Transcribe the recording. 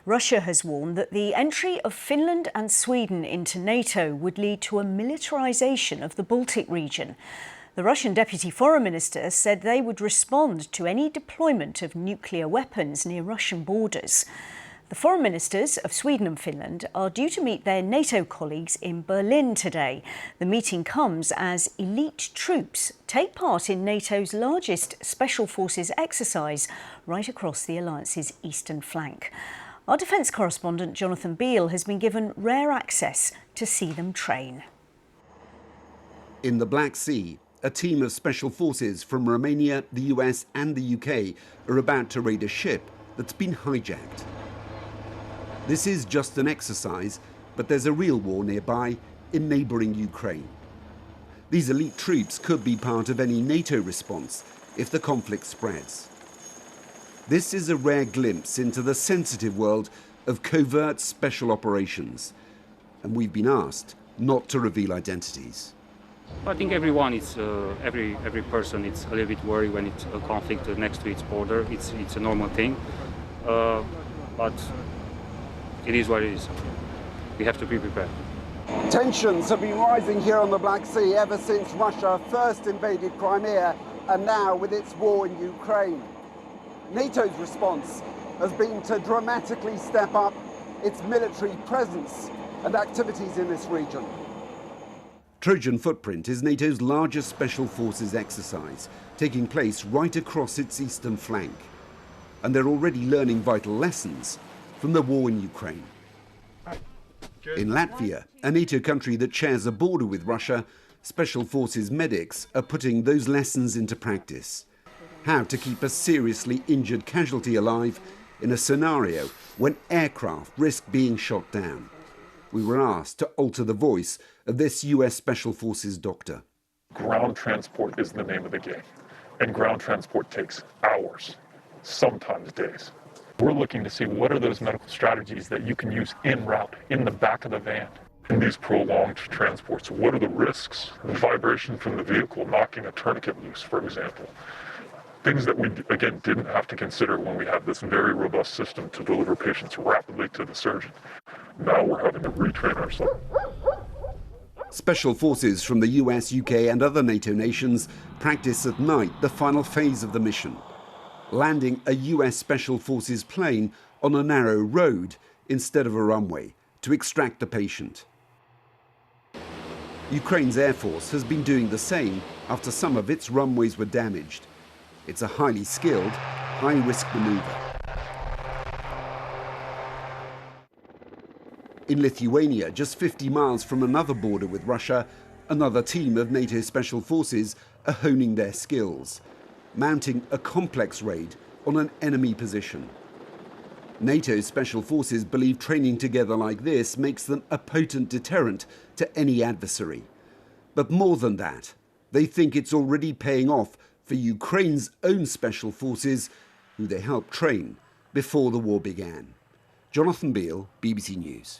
Russia has warned that the entry of Finland and Sweden into NATO would lead to a militarisation of the Baltic region. The Russian Deputy Foreign Minister said they would respond to any deployment of nuclear weapons near Russian borders. The foreign ministers of Sweden and Finland are due to meet their NATO colleagues in Berlin today. The meeting comes as elite troops take part in NATO's largest special forces exercise right across the alliance's eastern flank. Our defence correspondent Jonathan Beale has been given rare access to see them train. In the Black Sea, a team of special forces from Romania, the US and the UK are about to raid a ship that's been hijacked. This is just an exercise, but there's a real war nearby in neighbouring Ukraine. These elite troops could be part of any NATO response if the conflict spreads. This is a rare glimpse into the sensitive world of covert special operations, and we've been asked not to reveal identities. I think everyone is, every person is a little bit worried when it's a conflict next to its border. It's a normal thing, but it is what it is. We have to be prepared. Tensions have been rising here on the Black Sea ever since Russia first invaded Crimea and now with its war in Ukraine. NATO's response has been to dramatically step up its military presence and activities in this region. Trojan Footprint is NATO's largest special forces exercise, taking place right across its eastern flank. And they're already learning vital lessons from the war in Ukraine. In Latvia, a NATO country that shares a border with Russia, special forces medics are putting those lessons into practice. How to keep a seriously injured casualty alive in a scenario when aircraft risk being shot down. We were asked to alter the voice of this US Special Forces doctor. Ground transport is the name of the game, and ground transport takes hours, sometimes days. We're looking to see what are those medical strategies that you can use en route, in the back of the van. In these prolonged transports, what are the risks? Vibration from the vehicle knocking a tourniquet loose, for example. Things that we, again, didn't have to consider when we had this very robust system to deliver patients rapidly to the surgeon. Now we're having to retrain ourselves. Special forces from the US, UK and other NATO nations practice at night the final phase of the mission, landing a US Special Forces plane on a narrow road instead of a runway to extract the patient. Ukraine's Air Force has been doing the same after some of its runways were damaged. It's a highly skilled, high-risk maneuver. In Lithuania, just 50 miles from another border with Russia, another team of NATO special forces are honing their skills, mounting a complex raid on an enemy position. NATO's special forces believe training together like this makes them a potent deterrent to any adversary. But more than that, they think it's already paying off for Ukraine's own special forces, who they helped train before the war began. Jonathan Beale, BBC News.